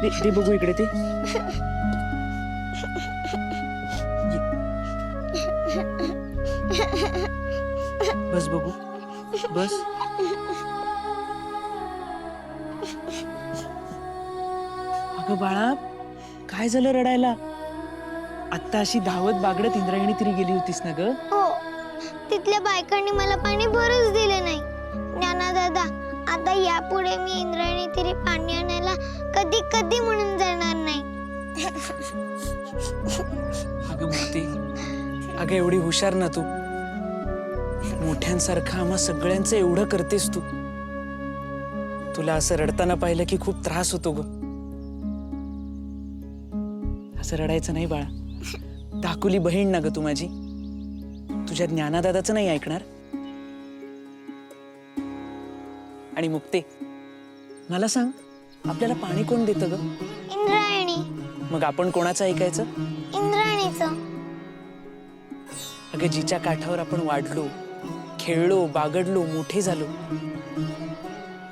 दे बघू इकडे ते. बस बघू, बस. अगं बाळा, काय झालं रडायला? आत्ता अशी धावत बागडत इंद्रायणी तरी गेली होतीस ना ग? हो, तिथल्या बायकांनी मला पाणी भरूच दिले नाही. ज्ञाना दादा, आता यापुढे मी इंद्रायणी तिरी पाणी आणायला कधी कधी म्हणून जाणार नाही. अगं मुक्ती, अगं एवढी हुशार ना तू. मोठ्यांसारखं आम्हा सगळ्यांचं एवढं करतेस तू. तुला असं रडताना पाहिलं की खूप त्रास होतो ग. असं रडायचं नाही बाळा. धाकुली बहीण ना ग तू माझी. तुझ्या ज्ञानादादाचं नाही ऐकणार. आणि मुक्ते, मला सांग, आपल्याला पाणी कोण देतं ग? इंद्रायणी. मग आपण कोणाचं ऐकायचं? इंद्रायणीचं. अगं जिच्या काठावर आपण वाढलो, खेळलो, बागडलो, मोठे झालो,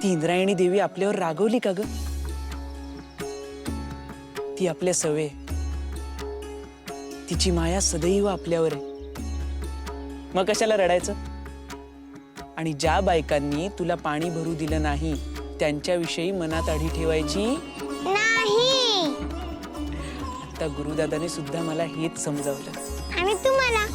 ती इंद्रायणी देवी आपल्यावर रागवली का ग? ती आपल्या सवे, तिची माया सदैव आपल्यावर आहे. मग कशाला रडायचं? आणि ज्या बायकांनी तुला पाणी भरू दिलं नाही त्यांच्याविषयी मनात आढी ठेवायची नाही. आता गुरुदादाने सुद्धा मला हेच समजावलं. आणि तुम्हाला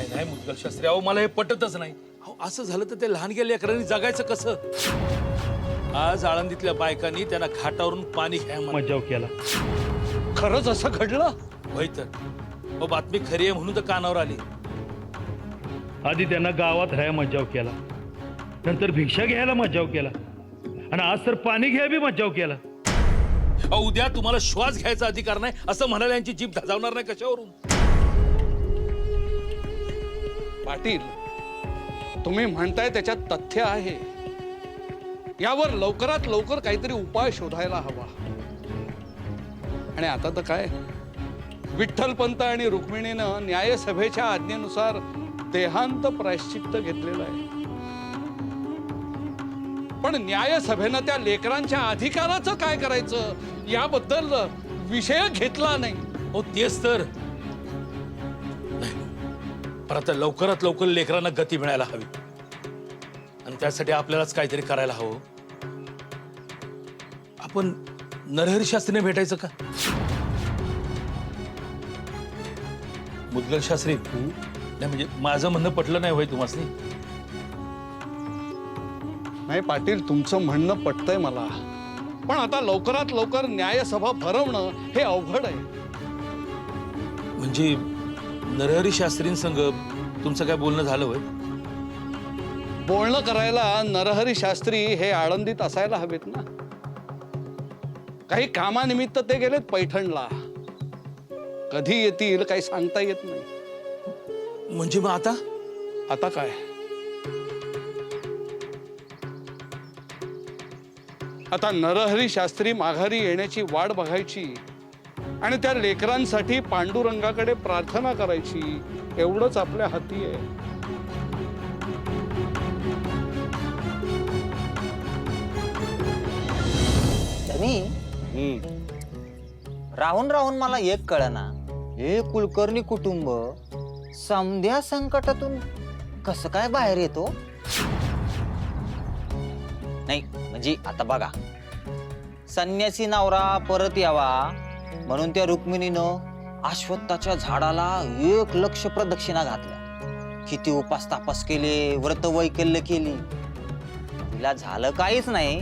नाही मुद्गल शास्त्री, अहो मला हे पटतच नाही. अहो असं झालं तर ते लहान गेल्या लेकरांनी जगायचं कसं? आज आळंदीतल्या बायकांनी त्यांना घाटावरून पाणी घ्यायला मज्जाव केला. खरंच असं घडलं? होय तर. अहो बातमी खरी आहे म्हणून तर कानावर आली. आधी त्यांना गावात राहायला मज्जाव केला, नंतर भिक्षा घ्यायला मज्जाव केला, आणि आज तर पाणी घ्याय बी मज्जाव केला. अहो उद्या तुम्हाला श्वास घ्यायचा अधिकार नाही असं म्हणायला यांची जीभ धजावणार नाही कशावरून? पाटील, तुम्ही म्हणताय त्याच्यात तथ्य आहे. यावर लवकरात लवकर काहीतरी उपाय शोधायला हवा. आणि आता तर काय, विठ्ठलपंत आणि रुक्मिणीनं न्यायसभेच्या आज्ञेनुसार देहांत प्रायश्चित्त घेतलेलं आहे. पण न्यायसभेनं त्या लेकरांच्या अधिकाराचं काय करायचं याबद्दल विषय घेतला नाही. हो तेच तर. पण आता लवकरात लवकर लेकरांना गती मिळायला हवी, आणि त्यासाठी आपल्यालाच काहीतरी करायला हवं. आपण नरहरी शास्त्रीने भेटायचं का? मुद्गल शास्त्री, नाही म्हणजे माझं म्हणणं पटलं नाही होय तुम्हाला? नाही पाटील, तुमचं म्हणणं पटतंय मला, पण आता लवकरात लवकर न्यायसभा भरवणं हे अवघड आहे. म्हणजे नरहरी शास्त्रींसंग तुमचं काय बोलणं झालं होय? बोलणं करायला नरहरी शास्त्री हे आळंदीत असायला हवेत ना. काही कामानिमित्त ते गेलेत पैठणला. कधी येतील काही सांगता येत नाही. म्हणजे मग आता आता काय, आता नरहरी शास्त्री माघारी येण्याची वाट बघायची आणि त्या लेकरांसाठी पांडुरंगाकडे प्रार्थना करायची, एवढंच आपल्या हाती आहे. राहून राहून मला एक कळना, हे कुलकर्णी कुटुंब समध्या संकटातून कसं काय बाहेर येतो? नाही म्हणजे आता बघा, संन्यासी नवरा परत यावा म्हणून त्या रुक्मिणीनं अश्वत्थाच्या झाडाला 1,00,000 प्रदक्षिणा घातल्या. किती उपास तापास केले, व्रत वैकल्य केली, तिला झालं काहीच नाही.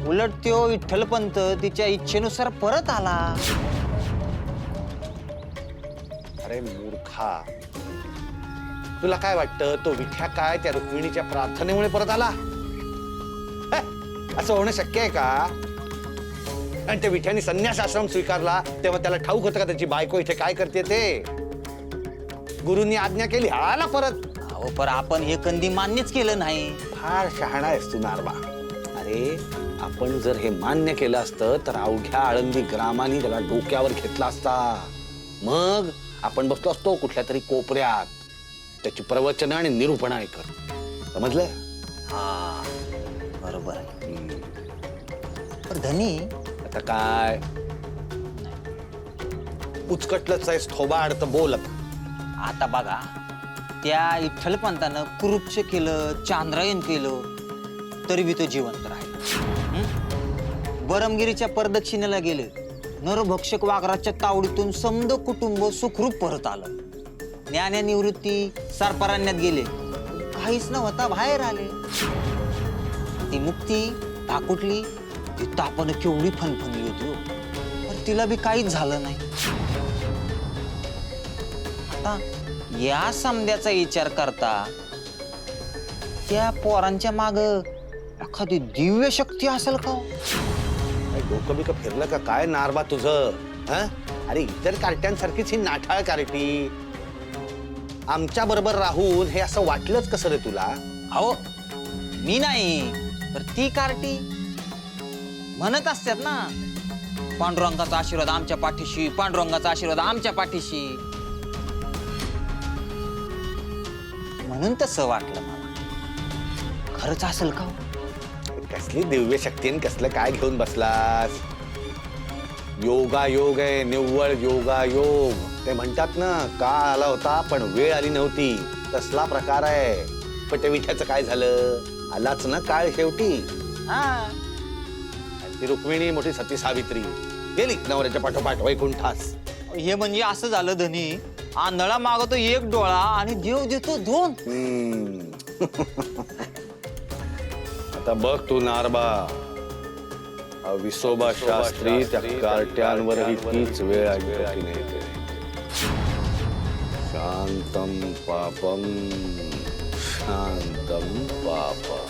उलट त्यो विठ्ठलपंत तिच्या इच्छेनुसार परत आला. अरे मूर्खा, तुला काय वाटतं तो विठ्या काय त्या रुक्मिणीच्या प्रार्थनेमुळे परत आला? असं होणं शक्य आहे का? आणि त्या विठ्याने संन्यास आश्रम स्वीकारला तेव्हा त्याला ठाऊक होतं का त्याची बायको इथे काय करते ते? गुरूंनी आज्ञा केली, आला परत. अहो पण आपण हे कंदी मान्यच केलं नाही. फार शहाणा आहेस तू नारबा. अरे आपण जर हे मान्य केलं असतं तर अवघ्या आळंदी ग्रामाने त्याला डोक्यावर घेतला असता. मग आपण बसलो असतो कुठल्या तरी कोपऱ्यात त्याची प्रवचन आणि निरूपण ऐकत. समजलं? हा बरोबर आहे. पण धनी आता काय उचकटलंच आहेस थोबाड तर बोल आता. आता बघा, त्या विठ्ठलपंतानं कुरुपच केलं, चांद्रायण केलं, तरी बी तो जिवंत राहिला. बरमगिरीच्या प्रदक्षिणेला गेले, नरभक्षक वाघराच्या तावडीतून समद कुटुंब सुखरूप परत आलं. ज्ञान निवृत्ती सरपराण्यात गेले, काहीच नव्हता, बाहेर आले. ती मुक्ती टाकुटली, ती तापानं केवढी फणफणली होती हो. पण तिला बी काहीच झालं नाही. आता या समद्याचा विचार करता त्या पोरांच्या माग एखादी दिव्य शक्ती असेल का? काय डोकं बिकं फिरलं का काय नारबा तुझं? हं? अरे इतर कार्ट्यांसारखीच ही नाठाळ कार्टी. आमच्या बरोबर राहून हे असं वाटलंच कसं रे तुला? अहो मी नाही तर ती कार्टी म्हणत असतात ना, पांडुरंगाचा आशीर्वाद आमच्या पाठीशी, पांडुरंगाचा आशीर्वाद आमच्या पाठीशी. म्हणून तसं वाटलं मला. खरंच असेल का? कसली दिव्य शक्ती आणि कसलं काय घेऊन बसलास? योगा योग आहे, निव्वळ योगा योग. ते म्हणतात ना, काळ आला होता पण वेळ आली नव्हती, तसला प्रकार आहे. पण ते विठ्याचं काय झालं? आलाच ना काळ शेवटी. हा, आणि ती रुक्मिणी मोठी सती सावित्री गेली नवऱ्याच्या पाठोपाठ वैकुंठास. हे म्हणजे असं झालं धनी, आंधळा मागतो एक डोळा आणि देव देतो दोन. आता बघ तू नारबा, हा विसोबा शास्त्री त्या कार्ट्यांवरही तीच वेळ आली होती नाही. शांतम पापम शांतम पापम.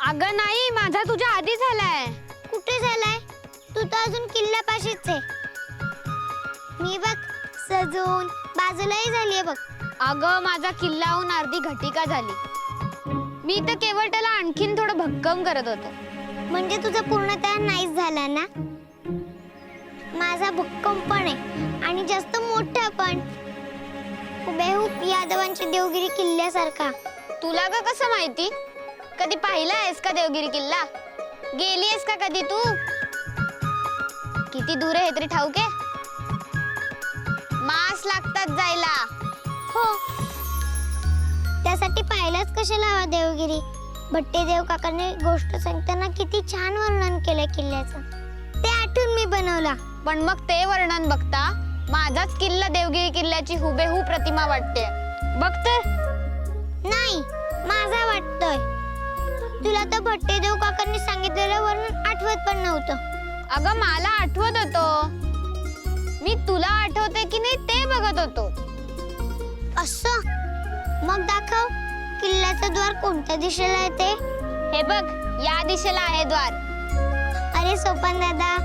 अगं नाही, माझा तुझ्या आधी झालाय. कुठे झालाय? तू तर अजून किल्ल्यापाशीच आहे. मी बघ सजून बाजूलाही झालीये बघ. अगं माझा किल्लाहून अर्धी घटिका झाली. मी तर केवळ त्याला आणखीन थोडं भक्कम करत होतो. म्हणजे तुझं पूर्णतः नाहीच झाला ना? माझा भक्कम पण आहे आणि जास्त मोठा पण. हुबेहूब यादवांची देवगिरी किल्ल्यासारखा. तुला का कसं माहिती? कधी पाहिला आहेस का देवगिरी किल्ला? गेली आहेस का कधी तू? किती दूर आहे तरी ठाऊक आहे? मास लागतात जायला. हो, त्यासाठी पाहिलाच कशाला हवा देवगिरी. भट्टेदेव काकांनी गोष्ट सांगताना किती छान वर्णन केलं किल्ल्याचं. ते आठवून मी बनवला. पण मग ते वर्णन बघता माझाच किल्ला देवगिरी किल्ल्याची हुबेहूब प्रतिमा वाटते. बघ तर. नाही, माझा वाटतोय. तुला तर भट्टेदेव काकांनी सांगितलेलं वर्णन आठवत पण नव्हतं. अगं मला आठवत होतं. मी तुला आठवते की नाही ते बघत होतो. असं? मग दाखव. किल्ल्याचं द्वार कोणत्या दिशेला आहे ते? हे बघ, या दिशेला आहे द्वार. अरे सोपान दादा,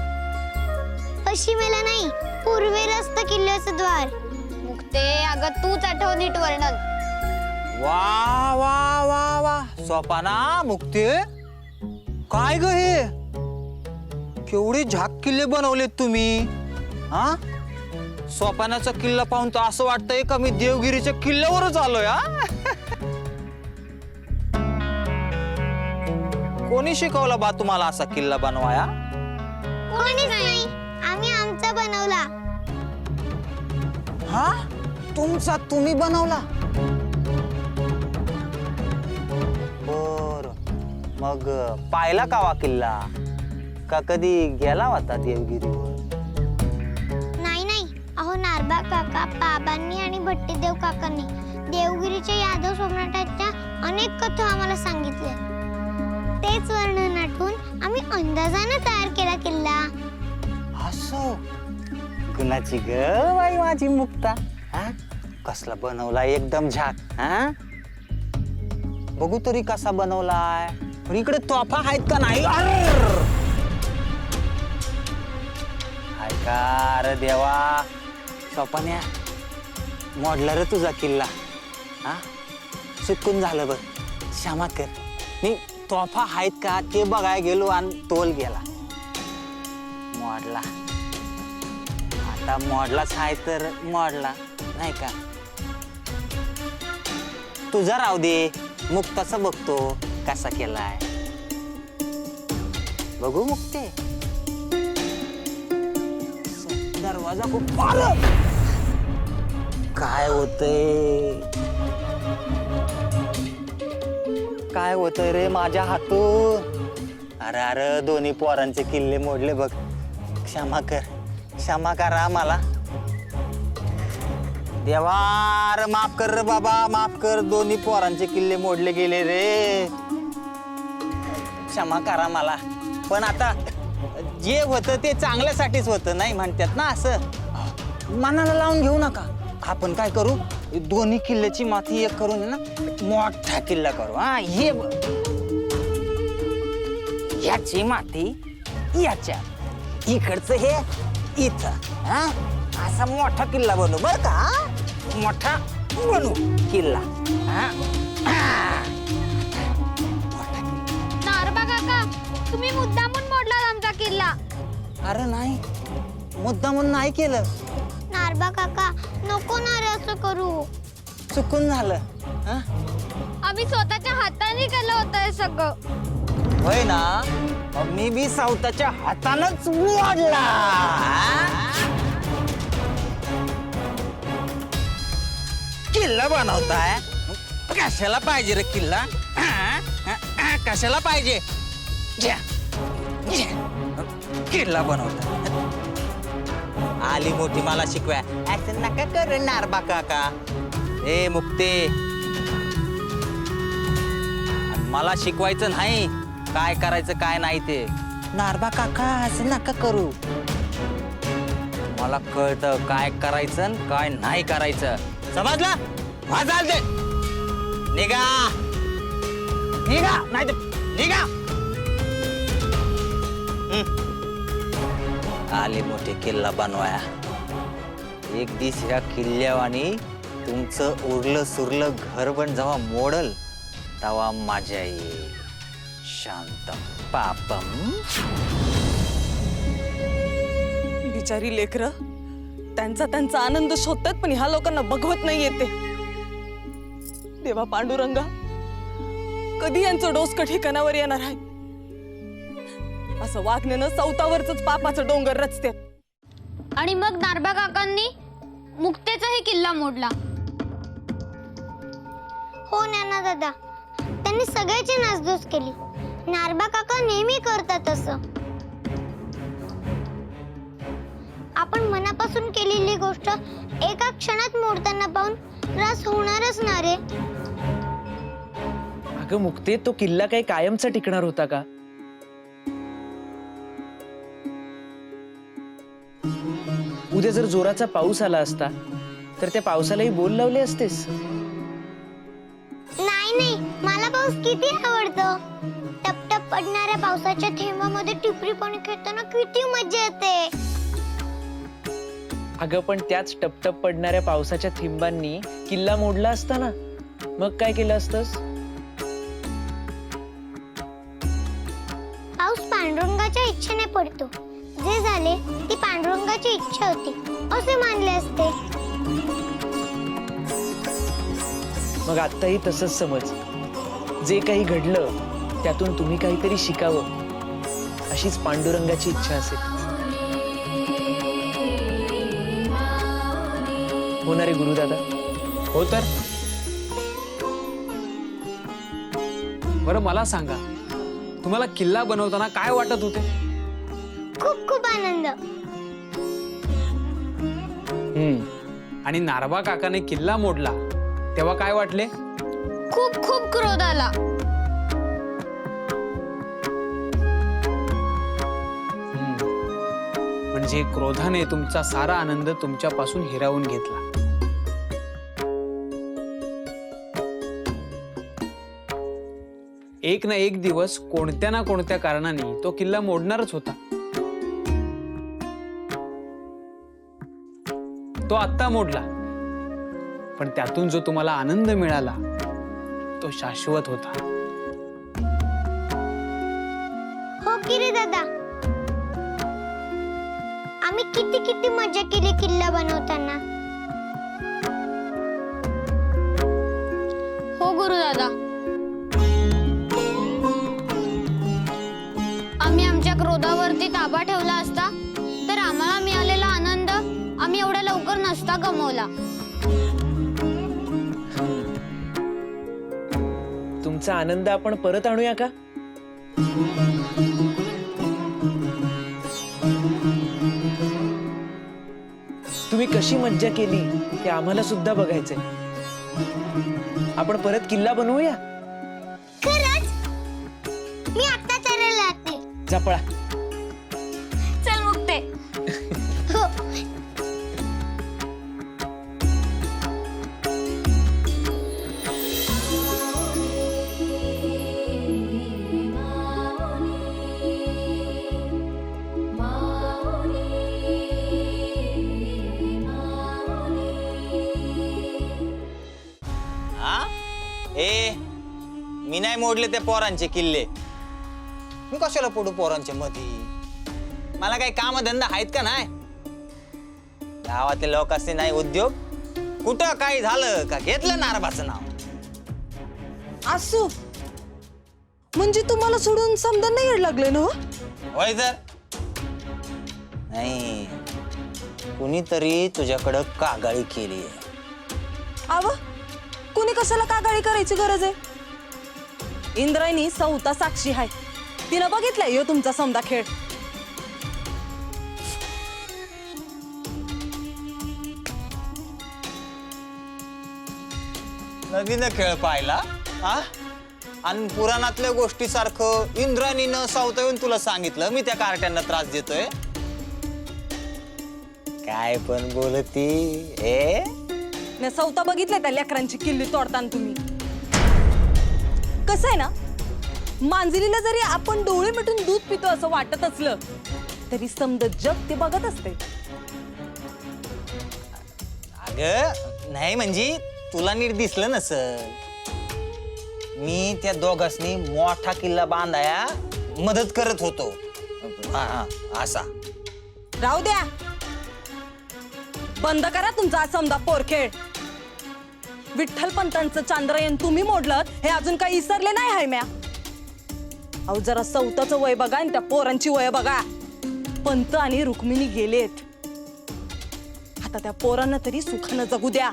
पश्चिमेला नाही, पूर्वेला असतं किल्ल्याचं द्वार. मुक्ते, अगं तूच आठव नीट वर्णन. वा वा वा वा, सोपाना, मुक्ते, काय ग हे? केवढे झाक किल्ले बनवलेत तुम्ही. हा, सोपानाचा किल्ला पाहून तर असं वाटतंय का मी देवगिरीच्या किल्ल्यावरच आलोय. कोणी शिकवला बा तुम्हाला असा किल्ला बनवाया? कोणीच नाही, आम्ही आमचा बनवला. हा, तुमचा तुम्ही बनवला? बर, मग पाहिला का वा किल्ला? का कधी गेला होता देवगिरीवर? नाही नाही, अहो नारबा काका, बाबांनी आणि भट्टीदेव काकांनी देवगिरीच्या यादव सम्राटाच्या अनेक कथा आम्हाला सांगितल्या. तेच वर्णन आठवून आम्ही अंदाजाने तयार केला किल्ला. असो, कुणाची ग बाई माझी मुक्ता? हा? कसला बनवलाय एकदम झाक. हा, बघू तरी कसा बनवलाय. पण इकडे तोफा आहेत का नाही? ऐका अरे देवा, सोपान्या मोडला रे तुझा किल्ला. हा, चुकून झालं बघ. क्षमा कर. मी तोफा आहेत का ते बघायला गेलो आणि तोल गेला. मोडला. आता मोडलाच आहे तर मोडला, नाही का? तुझा राहू दे, मुक्ताचा बघतो कसा केलाय. बघू मुक्ते. दरवाजा खूप काय होतंय? काय होतंय रे माझ्या हातून? अरे अरे, दोन्ही पोरांचे किल्ले मोडले बघ. क्षमा कर, क्षमा करा मला. देवा अरे माफ कर रे बाबा, माफ कर. दोन्ही पोरांचे किल्ले मोडले गेले रे. क्षमा करा मला. पण आता जे होतं ते चांगल्यासाठीच होतं, नाही म्हणतात ना असं. मनाला लावून घेऊ नका. आपण काय करू, दोन्ही किल्ल्याची माती एक करून ना मोठा किल्ला करू. हा, हे याची माती याच्या, इकडचं हे इथं. हा, असा मोठा किल्ला बनवू बरं का. मोठा बनवू किल्ला. हा, नारबा काका, तुम्ही मुद्दामून मोडलात आमचा किल्ला. अरे नाही, मुद्दामून नाही केलं. नारबा काका, नको ना रे असं करू. चुकून झालं. हा, आम्ही स्वतःच्या हाताने केलं होतं हे सगळं. होय ना, मग मी बी स्वतःच्या हातानच मोडला. किल्ला बनवताय, कशाला पाहिजे रे किल्ला? कशाला पाहिजे? घ्या, घ्या. किल्ला बनवता आली मोठी मला शिकवाय. असं नका कर नारबा काका. ए मुक्ते, मला शिकवायचं नाही काय करायचं काय नाही ते. नारबा काका असं नका करू. मला कळतं काय करायचं आणि काय नाही करायचं. समजलं? हा, चालते. निघा निघा, नाही तर निघा. आले मोठे किल्ला बनवाया. एक दिवस ह्या किल्ल्यावानी तुमचं उरलं सुरलं घर पण जेव्हा मोडल तेव्हा माझ्या येईल. शांतम पापम. बिचारी लेकरं त्यांचा आनंद शोधतात, पण ह्या लोकांना बघवत नाही येते. देवा पांडुरंगा, कधी यांचं डोसकं ठिकाणावर येणार आहे? असं वागण्यानं सौतावरच पापाचं डोंगर रचतात. आणि मग नारबा काकांनी मुक्तेचाही किल्ला मोडला. हो ज्ञाना दादा, त्यांनी सगळ्याची नासधूस केली. नारबा काका नेहमी करतात असं. आपण मनापासून केलेली गोष्ट एका क्षणात मोडताना पाहून त्रास होणारच ना रे. अगं मुक्ते, तो किल्ला काही कायमचा टिकणार होता का? उद्या जर जोराचा पाऊस आला असता तर त्या पावसालाही बोल लावले असतेस. नाही नाही, मला पाऊस किती आवडतो. टप टप पडणाऱ्या पावसाच्या थेंबामध्ये टिपरी पाणी खेळताना किती मजा येते. अगं पण त्याच टपटप पडणाऱ्या पावसाच्या थेंबांनी किल्ला मोडला असता ना, मग काय केलं असतंस? पाऊस पांडुरंगाच्या इच्छेने पडतो. जे झाले ती पांडुरंगाची इच्छा होती असे मानले असते. मग आत्ताही तसंच समज. जे काही घडलं त्यातून तुम्ही काहीतरी शिकावं अशीच पांडुरंगाची इच्छा असेल. होणारे गुरुदादा? हो तर. बरं मला सांगा, तुम्हाला किल्ला बनवताना काय वाटत होते? खूप खूप आनंद. आणि नारबा काकाने किल्ला मोडला तेव्हा काय वाटले? खूप खूप क्रोध आला. म्हणजे क्रोधाने तुमचा सारा आनंद तुमच्यापासून हिरावून घेतला. एक ना एक दिवस कोणत्या ना कोणत्या कारणाने तो किल्ला मोडणारच होता. तो आत्ता मोडला, पण त्यातून जो तुम्हाला आनंद मिळाला तो शाश्वत होता. हो की रे दादा, आम्ही किती किती मजा केली किल्ला बनवताना. हो गुरुदादा, आम्ही आमच्या क्रोधावरती ताबा ठेवला असता तर आम्हाला मिळालेला आनंद आम्ही एवढ्या लवकर नसता गमावला. तुमचा आनंद आपण परत आणूया का? तुम्ही कशी मज्जा केली ते आम्हाला सुद्धा बघायचंय. आपण परत किल्ला बनवूया. खरंच मी आता चालायला लागते. जा पळा. चल मुक्ते. हो. हा ए मी नाही मोडले ते पोरांचे किल्ले. मी कशाला पडू पोरांच्या मध्ये? मला काही काम धंदा आहेत का नाही? गावातील लोकांनी नाही उद्योग. कुठं काही झालं का घेतलं नारबाचं नाव. असू म्हणजे तुम्हाला सोडून समजा नाही येड लागले ना? होय तर नाही, कुणीतरी तुझ्याकडं कागाळी केली. आव कुणी कशाला कागाळी करायची गरज आहे? इंद्रायणी सौता साक्षी आहे, तिनं बघितलंय ह्यो तुमचा समदा खेळ. नदीनं खेळ पाहिला हा? आणि पुराणातल्या गोष्टी सारखं इंद्राणीनं सावता येऊन तुला सांगितलं मी त्या कार्ट्यांना त्रास देतोय. काय पण बोलती ए? मी सौता बघितलंय त्या लेकरांची किल्ली तोडताना तुम्ही. कसं आहे ना, मांजरीला जरी आपण डोळे मिटून दूध पितो असं वाटत असलं तरी समद जग ते बघत असते. अगं नाही म्हणजे तुला नीट दिसलं नसल. मी त्या दोघांनी मोठा किल्ला बांधाया मदत करत होतो. असा राहू द्या, बंद करा तुमचा समदा पोरखेळ. विठ्ठल पंतांचं चांद्रयान तुम्ही मोडलं हे अजून काही विसरले नाही हाय म्या. अहो जरा सौताचं वय बघा आणि त्या पोरांची वय बघा. पंत आणि रुक्मिणी गेलेत, आता त्या पोरांना तरी सुखानं जगू द्या.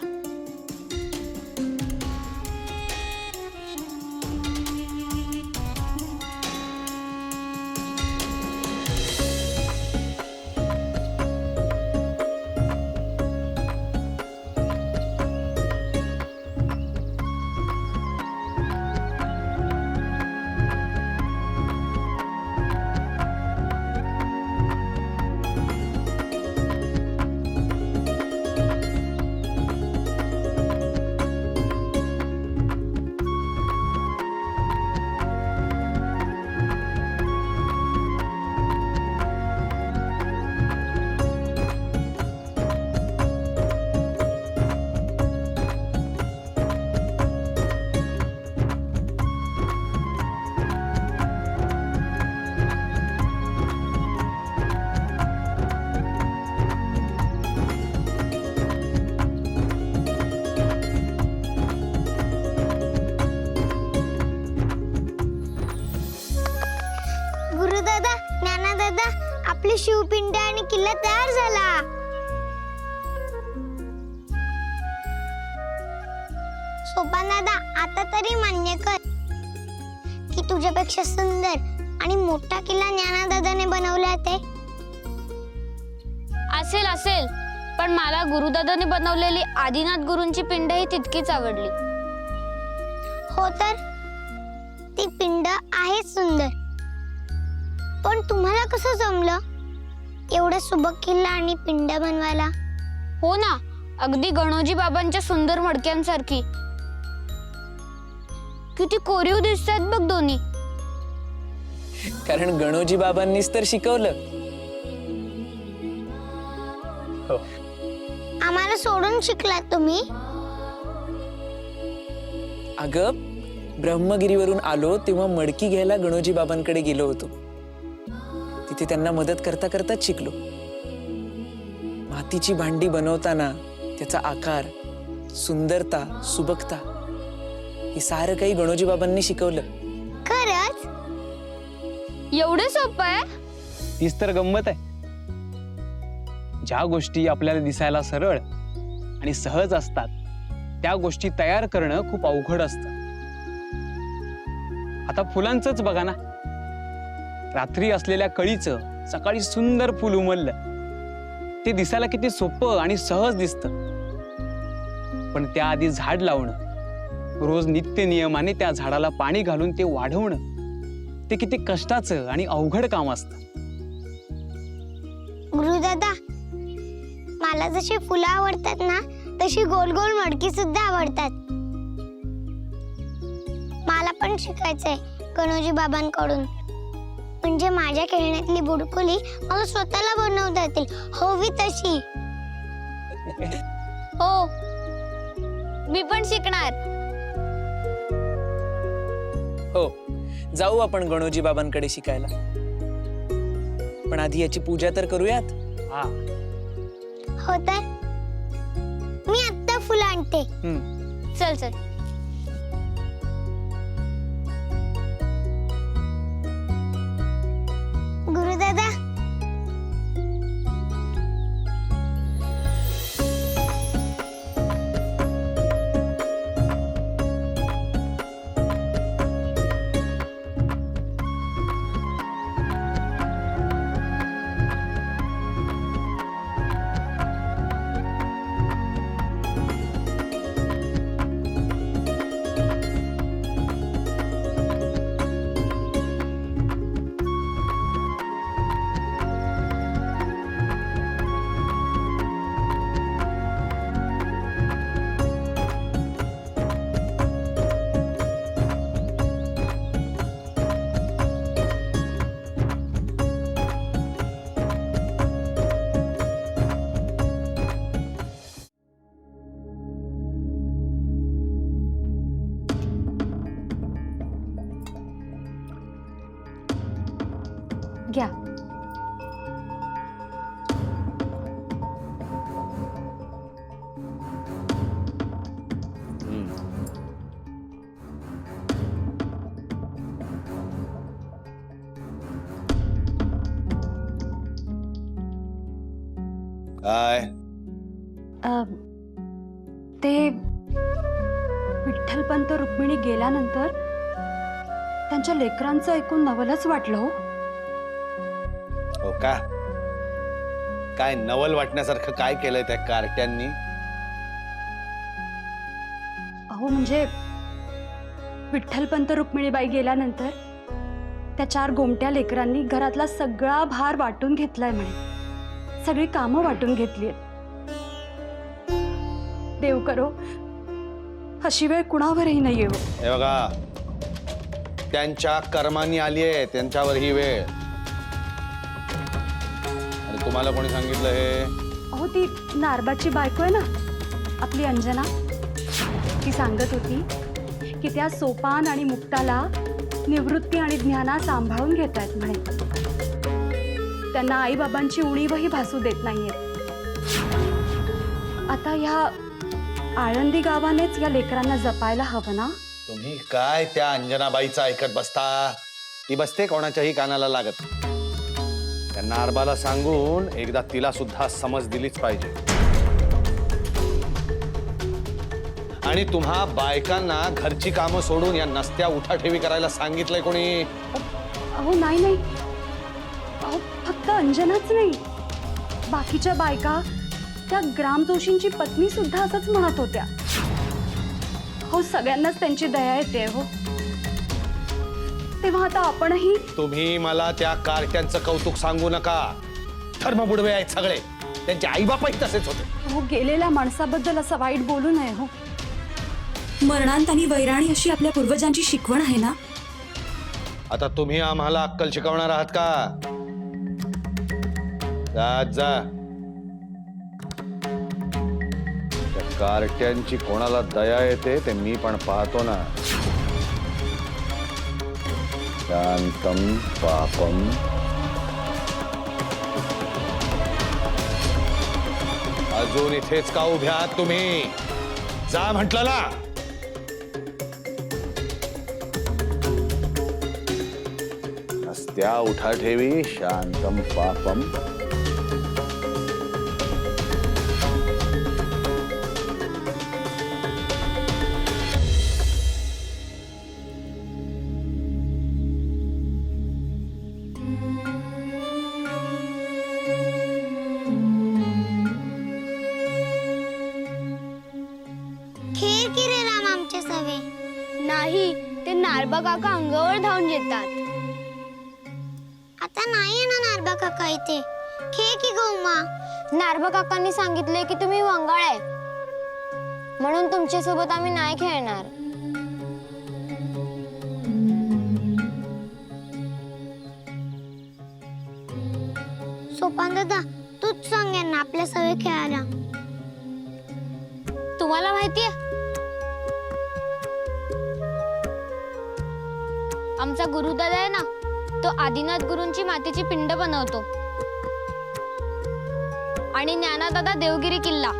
गुरुदादा, ज्ञानादादा, आपली शिवपिंड आणि किल्ला तयार झाला. सोपान दादा, आता तरी मान्य कर की तुझ्यापेक्षा सुंदर आणि मोठा किल्ला ज्ञानादादाने बनवला ते. असेल असेल, पण मला गुरुदादाने बनवलेली आदिनाथ गुरूंची पिंड ही तितकीच आवडली. हो तर ती पिंड आहे सुंदर, पण तुम्हाला कसं जमलं एवढं सुबक किल्ला आणि पिंड बनवायला? हो ना, अगदी गणोजी बाबांच्या सुंदर मडक्यांसारखी. किती कोरीव दिसतात बघ दोन्ही. कारण गणोजी बाबांनीच तर शिकवलं. आम्हाला सोडून शिकलात तुम्ही? अगं, ब्रह्मगिरीवरून आलो तेव्हा मडकी घ्यायला गणोजी बाबांकडे गेलो होतो. तिथे त्यांना मदत करता करताच शिकलो. मातीची भांडी बनवताना त्याचा आकार, सुंदरता, सुबकता हे सारं काही गणोजी बाबांनी शिकवलं. खरंच? एवढं सोपं आहे? तीच तर गंमत आहे. ज्या गोष्टी आपल्याला दिसायला सरळ आणि सहज असतात त्या गोष्टी तयार करणं खूप अवघड असतं. आता फुलांचंच बघा ना, रात्री असलेल्या कळीचं सकाळी सुंदर फुल उमललं, ते दिसायला किती सोपं आणि सहज दिसतं. पण त्याआधी झाड लावणं, रोज नित्य नियमाने त्या झाडाला पाणी घालून ते वाढवणं, ते किती कष्टाचं आणि अवघड काम असतं. गुरुदादा, मला जशी फुलं आवडतात ना तशी गोल गोल मडकी सुद्धा आवडतात. मला पण शिकायचंय गणोजी बाबांकडून, म्हणजे माझ्या खेळण्यातली बुडकुली मला स्वतःला बनवता येतील, हवी तशी. हो, मी पण शिकणार. हो, जाऊ आपण गणोजी बाबांकडे शिकायला. पण आधी याची पूजा तर करूयात. हा, हो तर मी आत्ता फुलं आणते. चल चल. गुरुदादा, घ्या. काय ते विठ्ठलपंत रुक्मिणी गेल्यानंतर त्यांच्या लेकरांचं ऐकून नवलच वाटलं हो. हो का? काय नवल वाटण्यासारखं काय केलंय त्या कार्ट्यांनी? अहो म्हणजे विठ्ठलपंत रुक्मिणीबाई गेल्यानंतर त्या 4 गोमट्या लेकरांनी घरातला सगळा भार वाटून घेतलाय म्हणे. सगळी कामं वाटून घेतली. देव करो अशी वेळ कुणावरही नाही येऊ. हे बघा, त्यांच्या कर्मांनी आली आहे त्यांच्यावर ही वेळ. आणि तुम्हाला कोणी सांगितलं हे? अहो ती नारबाची बायको आहे ना आपली अंजना, ती सांगत होती की त्या सोपान आणि मुक्ताला निवृत्ती आणि ज्ञाना सांभाळून घेत आहेत म्हणे. त्यांना आईबाबांची उणीवही भासू देत नाहीये. आता ह्या आळंदी गावानेच या लेकरांना जपायला हवं ना. तुम्ही काय त्या अंजनाबाईचं ऐकत बसता? ती बसते कोणाच्याही कानाला लागत. त्या नारबाला सांगून एकदा तिला सुद्धा समज दिलीच पाहिजे. आणि तुम्हा बायकांना घरची कामं सोडून या नसत्या उठाठेवी करायला सांगितलंय कोणी? अहो नाही नाही, अहो फक्त अंजनाच नाही, बाकीच्या बायका, त्या ग्रामजोशींची पत्नी सुद्धा असंच म्हणत होत्या. हो, सगळ्यांनाच त्यांची दया येते हो. तेव्हा आता आपणही. तुम्ही मला त्या कार्ट्यांचं कौतुक सांगू नका. धर्मबुडवे आहेत सगळे. त्यांचे आईबापही तसेच होते. हो, गेलेल्या माणसाबद्दल असं वाईट बोलू नये हो. मरणांत आणि वैराणी अशी आपल्या पूर्वजांची शिकवण आहे ना. आता तुम्ही आम्हाला अक्कल शिकवणार आहात का? जा. त्या कार्ट्यांची कोणाला दया येते ते मी पण पाहतो ना. शांतम पापम. अजून इथेच का उभ्या आहात तुम्ही? जा म्हटलं ना. रस्त्या उठा ठेवी. शांतम पापम. खेळ की रे राम आमच्या सवे. नाही, ते नारबा काका अंगावर धावून येतात. आता नाही येणार नारबा काका इथे. खेळ की गौमा. नारबा काकांनी सांगितले की तुम्ही वंगाळ आहे, म्हणून तुमच्या सोबत आम्ही नाही खेळणार. सोपान दादा, तूच सांग यांना आपल्या सवे खेळायला. तुम्हाला माहितीये, आमचा गुरुदादा आहे ना, तो आदिनाथ गुरूंची मातीची पिंड बनवतो आणि ज्ञानादादा देवगिरी किल्ला.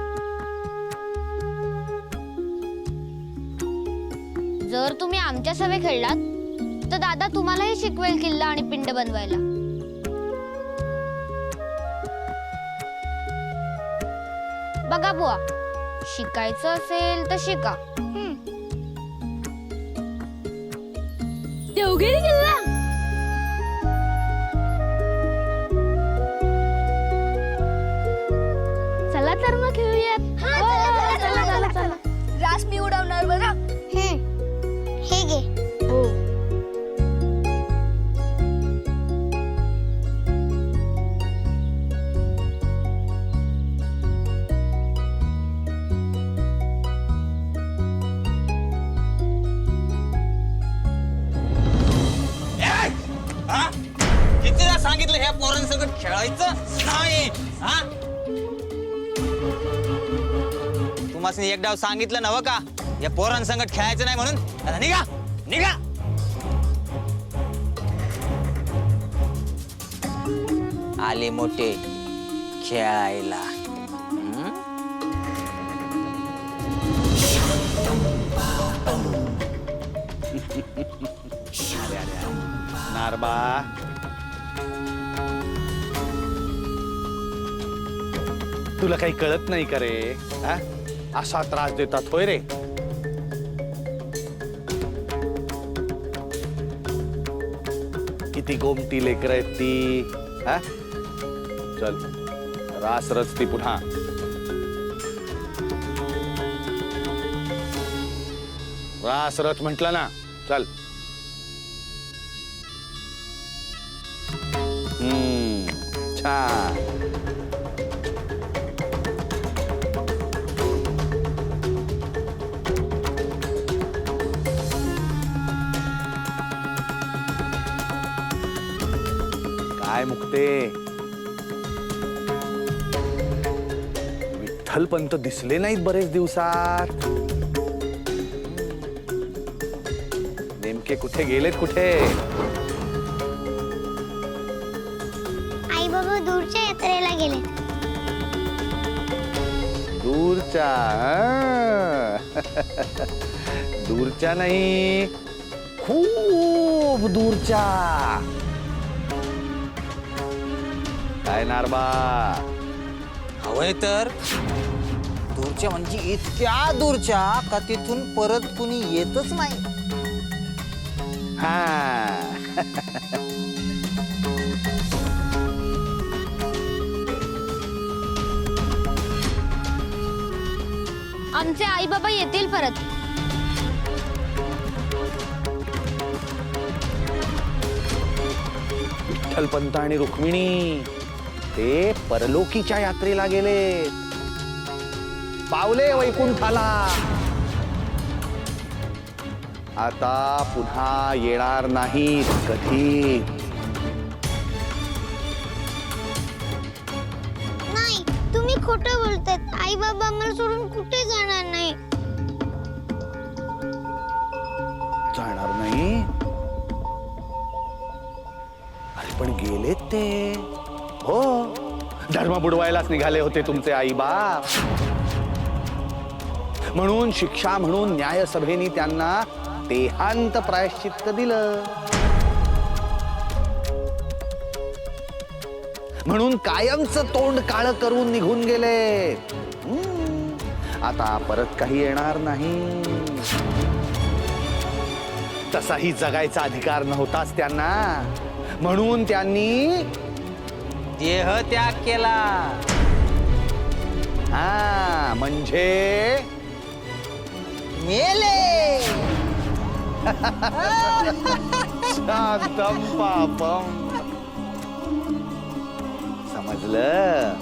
जर तुम्ही आमच्या सवे खेळलात तर दादा तुम्हालाही शिकवेल किल्ला आणि पिंड बनवायला. बघा बुवा, शिकायचं असेल तर शिका. देवगिरी किल्ला. चला तर मग खेळूयात. चला. रास मी उडवणार बघा. हे घे. हो. कितीदा सांगितलं ह्या पोरांसकट खेळायचं नाही. हा, तुम्हाला एक डाव सांगितलं नव का या पोरांसकट खेळायचं नाही म्हणून. आता निघा. आले मोठे खेळायला. नारबा, तुला काही कळत नाही का रे? हा? असा त्रास देतात होय रे? किती गोमटी लेकर आहेत ती. हा? चल, रास रचती पुन्हा. रास रच म्हटलं ना. चल. छान. काय मुक्ते, विठ्ठलपंत दिसले नाहीत बरेच दिवसात. नेमके कुठे गेलेत? कुठे? आई बाबा दूरच्या यात्रेला गेले. दूरच्या? दूरच्या नाही, खूप दूरच्या. काय नारबा? हवंय तर दूरच्या म्हणजे इतक्या दूरच्या का तिथून परत कुणी येतच नाही. हा. आमचे आई बाबा येतील परत. विठ्ठलपंत आणि रुक्मिणी ते परलोकीच्या यात्रेला गेले, पावले वैकुंठाला. आता पुन्हा येणार नाहीत कधी. नाही, तुम्ही खोटं बोलतात. आई बाबा आम्हाला सोडून कुठे जाणार नाही. जाणार नाही? अरे पण गेलेत ते. हो, धर्म बुडवायलाच निघाले होते तुमचे आई बाप. म्हणून शिक्षा म्हणून न्यायसभेने त्यांना देहांत प्रायश्चित्त दिलं. म्हणून कायमचं तोंड काळं करून निघून गेले. आता परत काही येणार नाही. तसाही जगायचा अधिकार नव्हताच त्यांना, म्हणून त्यांनी देह त्याग केला. हा म्हणजे मेले. शांतम पापम. समजलं?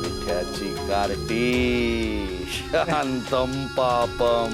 मिठ्याची कार्टी. शांतम पापम.